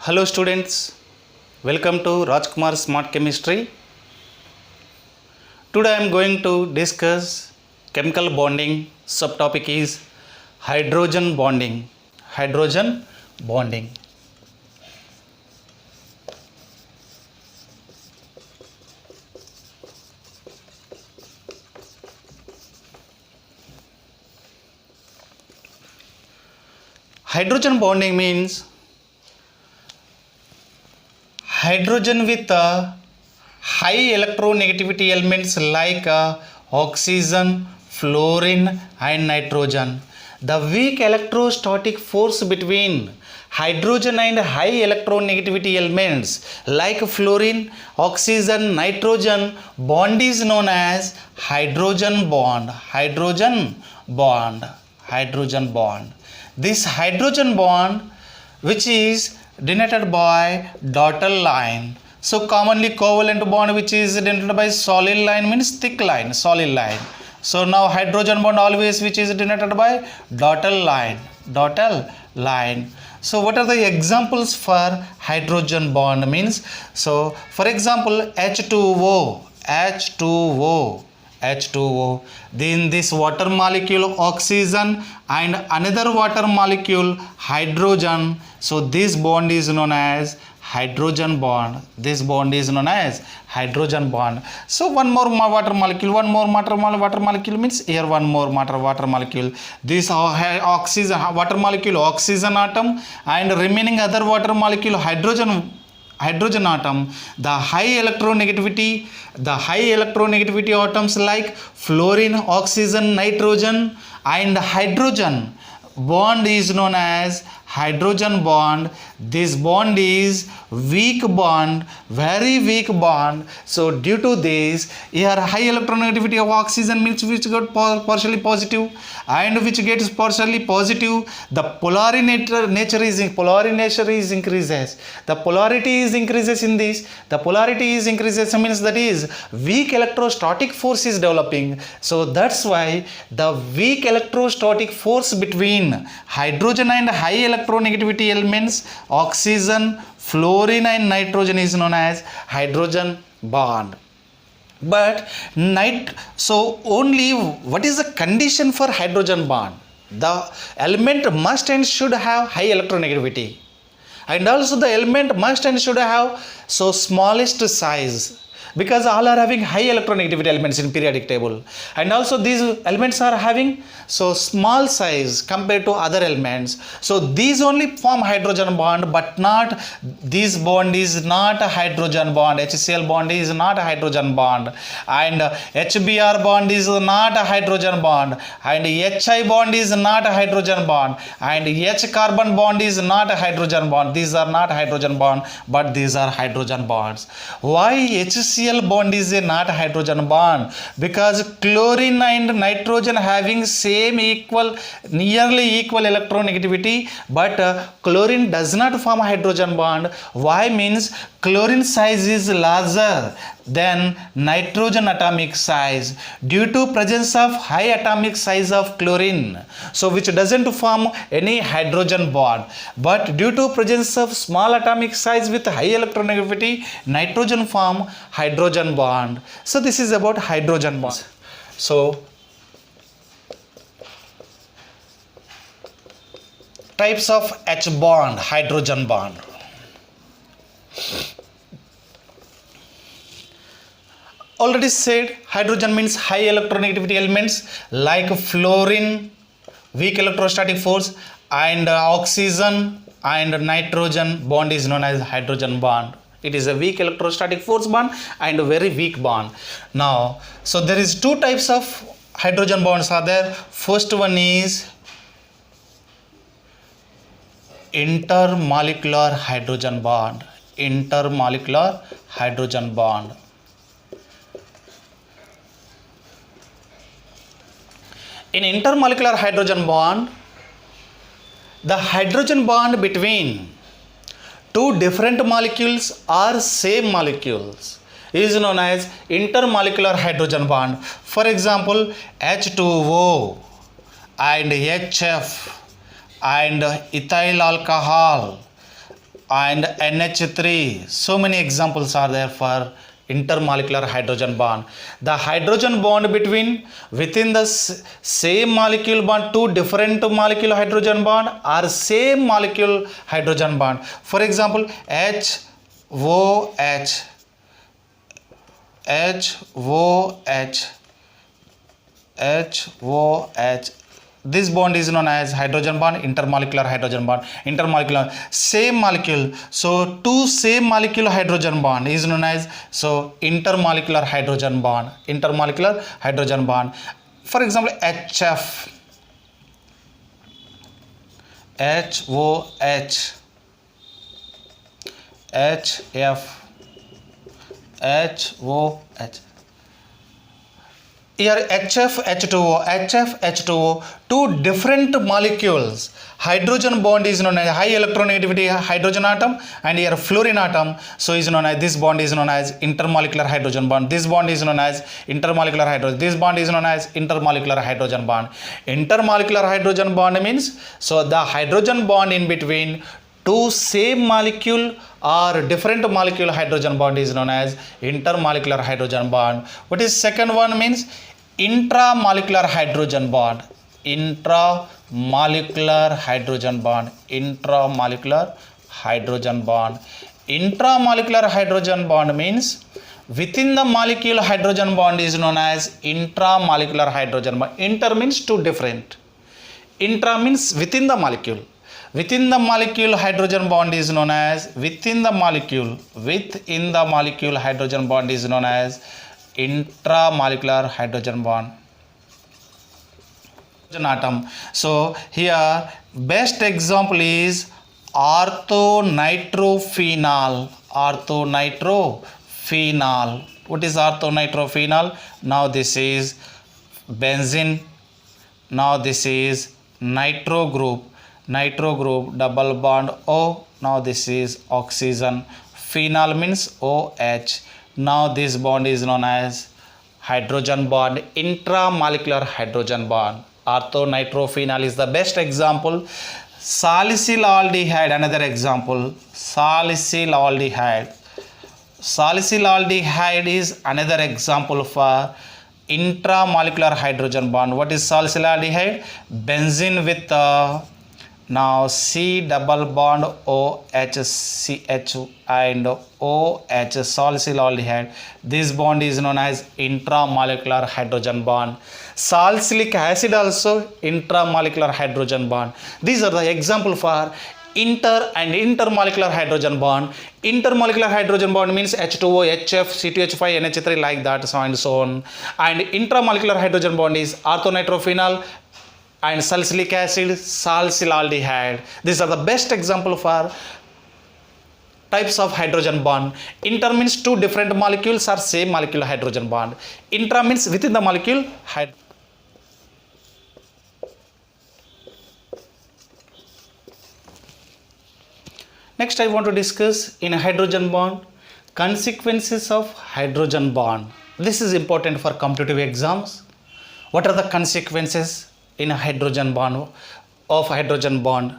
Hello students, welcome to Rajkumar Smart Chemistry. Today I am going to discuss chemical bonding. Subtopic is hydrogen bonding. Hydrogen bonding. Hydrogen bonding means hydrogen with high electronegativity elements like oxygen, fluorine and nitrogen. The weak electrostatic force between hydrogen and high electronegativity elements like fluorine, oxygen, nitrogen bond is known as hydrogen bond. Hydrogen bond. Hydrogen bond. This hydrogen bond, which is denoted by dotted line. So commonly covalent bond which is denoted by solid line means thick line, solid line. So now hydrogen bond always which is denoted by dotted line, dotted line. So what are the examples for hydrogen bond means? So for example H2O, H2O, H2O. Then this water molecule oxygen and another water molecule hydrogen. So this bond is known as hydrogen bond. This bond is known as hydrogen bond. So one more water molecule, one more water molecule means here one more water molecule. This oxygen water molecule oxygen atom and remaining other water molecule hydrogen atom. The high electronegativity atoms like fluorine, oxygen, nitrogen and hydrogen bond is known as hydrogen bond. This bond is weak bond, very weak bond. So due to this, here high electronegativity of oxygen means which got partially positive and which gets partially positive, the polarity nature is increases. The polarity is increases in this. The polarity is increases means that is weak electrostatic force is developing. So that's why the weak electrostatic force between hydrogen and high electronegativity elements oxygen, fluorine and nitrogen is known as hydrogen bond. But so only what is the condition for hydrogen bond? The element must and should have high electronegativity, and also the element must and should have so smallest size, because all are having high electronegativity elements in periodic table, and also these elements are having so small size compared to other elements. So these only form hydrogen bond, but not this bond is not a hydrogen bond. HCl bond is not a hydrogen bond, and HBr bond is not a hydrogen bond, and HI bond is not a hydrogen bond, and H carbon bond is not a hydrogen bond. These are not hydrogen bond, but these are hydrogen bonds. Why HCl bond is a not a hydrogen bond? Because chlorine and nitrogen having nearly equal electronegativity, but chlorine does not form a hydrogen bond. Why means chlorine size is larger than nitrogen atomic size due to presence of high atomic size of chlorine, so which doesn't form any hydrogen bond, but due to presence of small atomic size with high electronegativity nitrogen form hydrogen bond. So this is about hydrogen bonds. So types of H bond, hydrogen bond. Already said hydrogen means high electronegativity elements like fluorine, weak electrostatic force, and oxygen and nitrogen bond is known as hydrogen bond. It is a weak electrostatic force bond and a very weak bond. Now, so there is two types of hydrogen bonds are there. First one is intermolecular hydrogen bond. Intermolecular hydrogen bond. In intermolecular hydrogen bond, the hydrogen bond between two different molecules or same molecules is known as intermolecular hydrogen bond. For example, H2O and HF and ethyl alcohol and NH3. So many examples are there for intermolecular hydrogen bond. The hydrogen bond within the same molecule bond, two different molecule hydrogen bond or same molecule hydrogen bond. For example, HOH, HOH. This bond is known as hydrogen bond, intermolecular hydrogen bond. Intermolecular, same molecule. So two same molecule hydrogen bond is known as intermolecular hydrogen bond. Intermolecular hydrogen bond. For example, HF, HOH, HF, HOH. Here HF, H2O, two different molecules. Hydrogen bond is known as high electronegativity hydrogen atom, and here fluorine atom. So is known as, this bond is known as intermolecular hydrogen bond. This bond is known as intermolecular hydrogen. This bond is known as intermolecular hydrogen bond. Intermolecular hydrogen bond means, so the hydrogen bond in between two same molecule or different molecule hydrogen bond is known as intermolecular hydrogen bond. What is second one means? Intramolecular hydrogen bond. Intramolecular hydrogen bond. Intramolecular hydrogen bond. Intramolecular hydrogen bond means within the molecule hydrogen bond is known as intramolecular hydrogen bond. Inter means two different. Intra means within the molecule. Within the molecule hydrogen bond is known as, within the molecule hydrogen bond is known as intramolecular hydrogen bond. Atom. So here best example is orthonitrophenol. Orthonitrophenol. What is orthonitrophenol? Now this is benzene. Now this is nitro group, double bond O. Now this is oxygen. Phenol means OH. Now this bond is known as hydrogen bond, intramolecular hydrogen bond. Orthonitrophenol is the best example. Salicylaldehyde, another example. Salicylaldehyde is another example for intramolecular hydrogen bond. What is salicylaldehyde? Benzene with now C double bond OHCH and OH, salicylaldehyde. This bond is known as intramolecular hydrogen bond. Salicylic acid also intramolecular hydrogen bond. These are the example for inter and intermolecular hydrogen bond. Intermolecular hydrogen bond means H2O, HF, C2H5, NH3 like that, so and so on. And intramolecular hydrogen bond is orthonitrophenol and salicylic acid, salicylaldehyde. These are the best example for types of hydrogen bond. Inter means two different molecules or same molecule hydrogen bond. Intra means within the molecule. Next I want to discuss in a hydrogen bond consequences of hydrogen bond. This is important for competitive exams. What are the consequences in a hydrogen bond of hydrogen bond?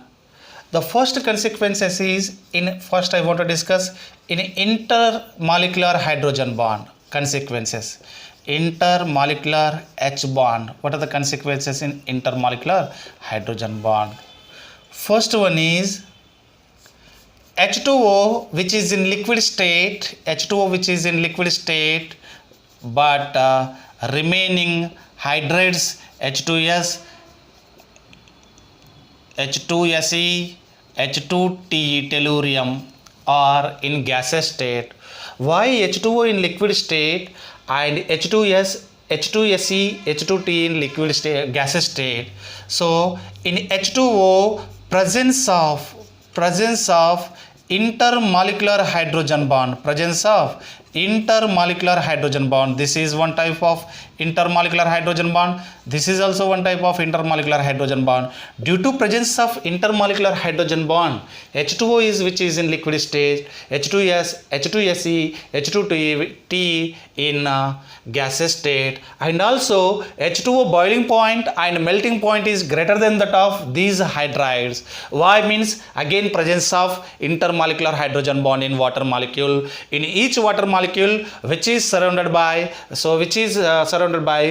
The first consequences is first I want to discuss in intermolecular hydrogen bond consequences. Intermolecular H bond. What are the consequences in intermolecular hydrogen bond? First one is H2O which is in liquid state, but remaining hydrates H2S, H2Se, H2Te, tellurium are in gaseous state. Why H2O in liquid state and H2S, H2Se, H2Te in liquid state, gaseous state? So in H2O presence of intermolecular hydrogen bond, intermolecular hydrogen bond. This is one type of intermolecular hydrogen bond. This is also one type of intermolecular hydrogen bond. Due to presence of intermolecular hydrogen bond, H2O is which is in liquid state, H2S, H2Se, H2T in gaseous state, and also H2O boiling point and melting point is greater than that of these hydrides. Why means again presence of intermolecular hydrogen bond in water molecule. In each water molecule which is surrounded by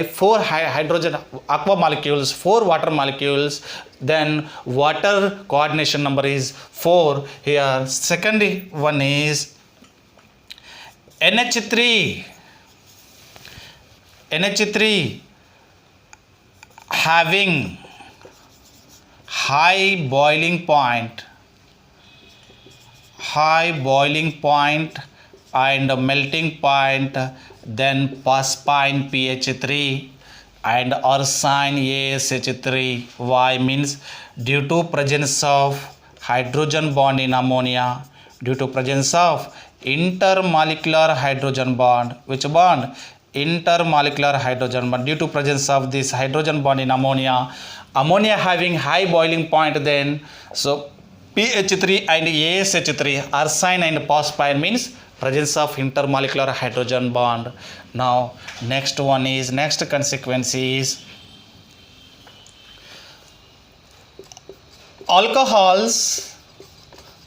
four hydrogen aqua molecules, four water molecules, then water coordination number is 4 here. Second one is NH3 having high boiling point and melting point, then phosphine PH3 and arsine ASH3. Why means due to presence of hydrogen bond in ammonia, due to presence of intermolecular hydrogen bond. Which bond? Intermolecular hydrogen bond. Due to presence of this hydrogen bond in ammonia having high boiling point, then so PH3 and ASH3, arsine and phosphine means presence of intermolecular hydrogen bond. Now next consequence is alcohols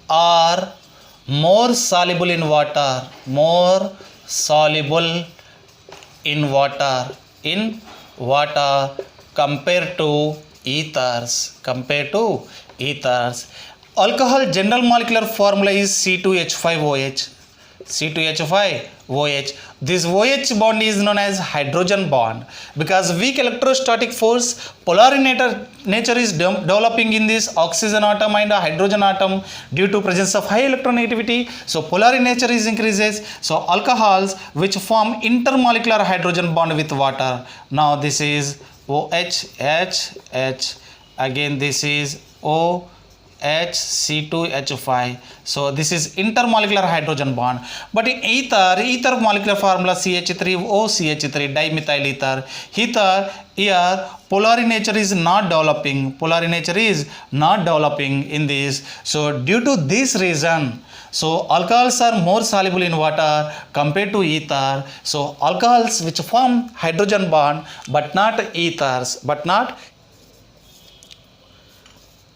are more soluble in water compared to ethers. Alcohol general molecular formula is C2H5OH. This OH bond is known as hydrogen bond because weak electrostatic force, polar nature is developing in this oxygen atom and hydrogen atom due to presence of high electronegativity. So polar nature is increases. So alcohols which form intermolecular hydrogen bond with water. Now this is OH, H, again this is O, HC2H5. So this is intermolecular hydrogen bond. But in ether molecular formula CH3OCH3 dimethyl ether. Here polar nature is not developing in this. So due to this reason, so alcohols are more soluble in water compared to ether. So alcohols which form hydrogen bond but not ethers,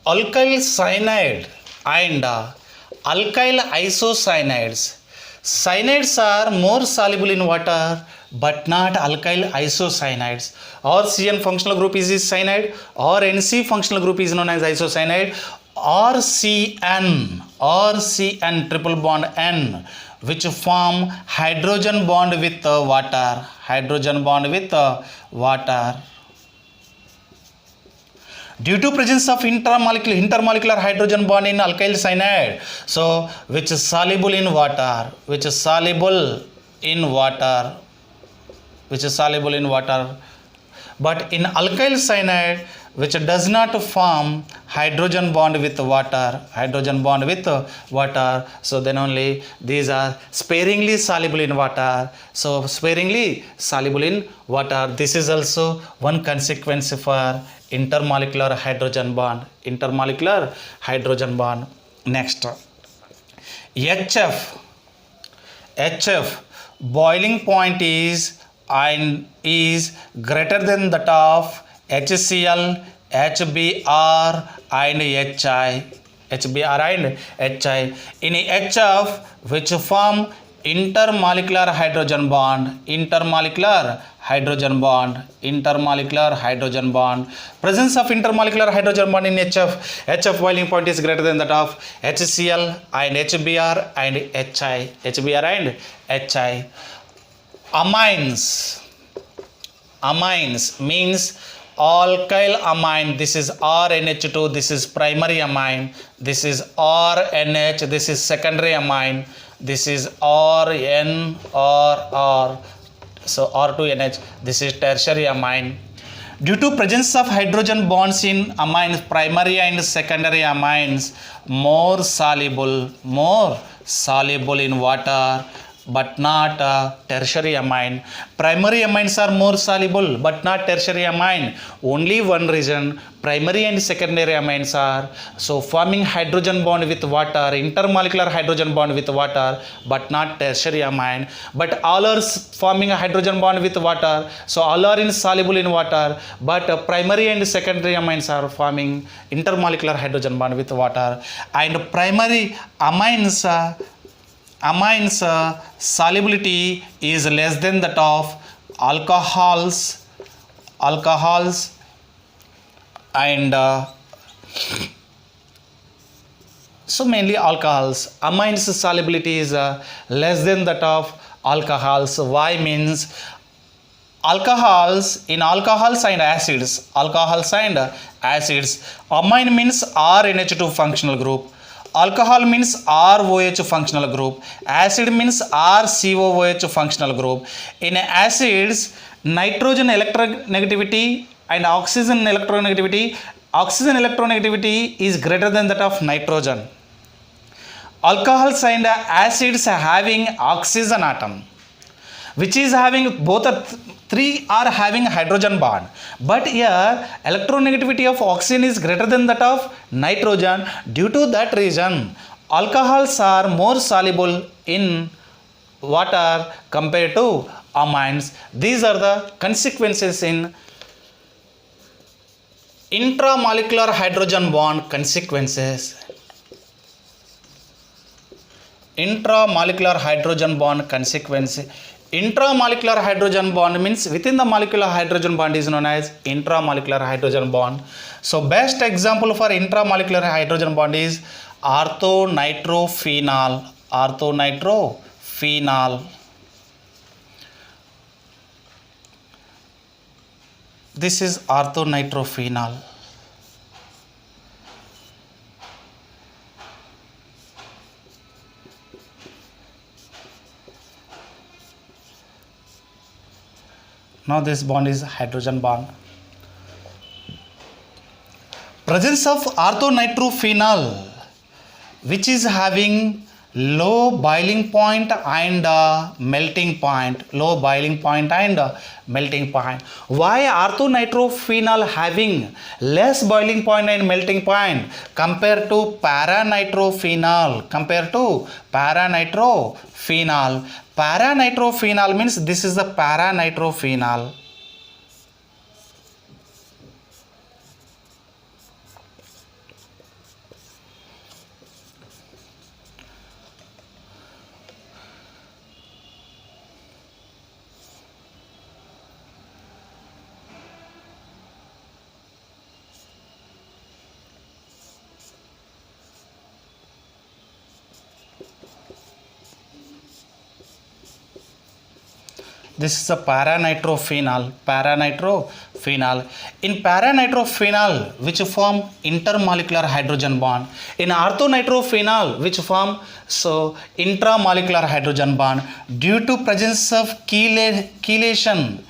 alkyl cyanide and alkyl isocyanides. Cyanides are more soluble in water but not alkyl isocyanides. Or CN functional group is cyanide, or NC functional group is known as isocyanide, or CN triple bond N which form hydrogen bond with water. Due to presence of intermolecular hydrogen bond in alkyl cyanide, so which is soluble in water, but in alkyl cyanide which does not form hydrogen bond with water, so then only these are sparingly soluble in water. This is also one consequence for intermolecular hydrogen bond. Next, HF boiling point is greater than that of HCl, HBr and HI. In HF which form intermolecular hydrogen bond. Presence of intermolecular hydrogen bond in HF boiling point is greater than that of HCl and HBr and HI. Amines means alkyl amine. This is RNH2, this is primary amine, this is RNH, this is secondary amine, this is RN or R, so R2NH, this is tertiary amine. Due to presence of hydrogen bonds in amines, primary and secondary amines more soluble in water but not tertiary amine. Primary amines are more soluble but not tertiary amine. Only one reason, primary and secondary amines are so forming hydrogen bond with water, intermolecular hydrogen bond with water, but not tertiary amine. But all are forming a hydrogen bond with water, so all are insoluble in water, but primary and secondary amines are forming intermolecular hydrogen bond with water. And primary amines solubility is less than that of alcohols and so mainly alcohols. Amines solubility is less than that of alcohols. Why? Means alcohols and acids, amine means RNH2 functional group, alcohol means ROH functional group, acid means RCOOH functional group. In acids, nitrogen electronegativity and oxygen electronegativity is greater than that of nitrogen. Alcohols and acids having oxygen atom, which is having both three are having hydrogen bond, but here electronegativity of oxygen is greater than that of nitrogen. Due to that reason, alcohols are more soluble in water compared to amines. These are the consequences in intramolecular hydrogen bond consequences. Intramolecular hydrogen bond consequence. Intramolecular hydrogen bond means within the molecular hydrogen bond is known as intramolecular hydrogen bond. So best example for intramolecular hydrogen bond is orthonitrophenol. This is orthonitrophenol. Now this bond is hydrogen bond. Presence of orthonitrophenol, which is having low boiling point and melting point. Why orthonitrophenol having less boiling point and melting point compared to paranitrophenol? Paranitrophenol means this is the paranitrophenol. This is a paranitrophenol. In paranitrophenol, which form intermolecular hydrogen bond. In orthonitrophenol, which form intramolecular hydrogen bond. Due to presence of chelation,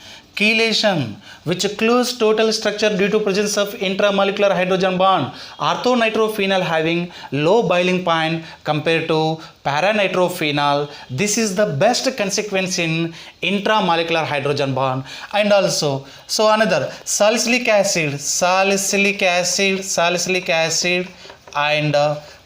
which clues total structure due to presence of intramolecular hydrogen bond. Orthonitrophenol having low boiling point compared to paranitrophenol. This is the best consequence in intramolecular hydrogen bond. And also, so another salicylic acid and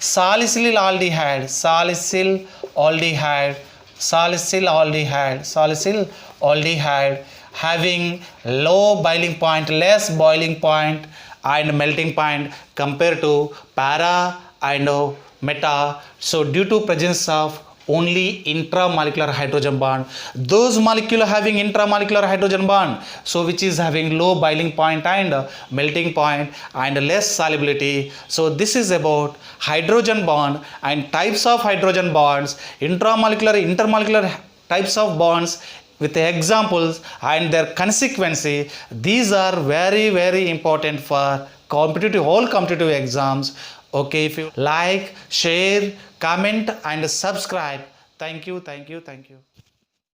salicylaldehyde having low boiling point, less boiling point and melting point compared to para and meta. So due to presence of only intramolecular hydrogen bond, those molecule having intramolecular hydrogen bond, so which is having low boiling point and melting point and less solubility. So this is about hydrogen bond and types of hydrogen bonds, intramolecular, intermolecular types of bonds with examples and their consequences. These are very, very important for all competitive exams. Okay, if you like, share, comment and subscribe. Thank you.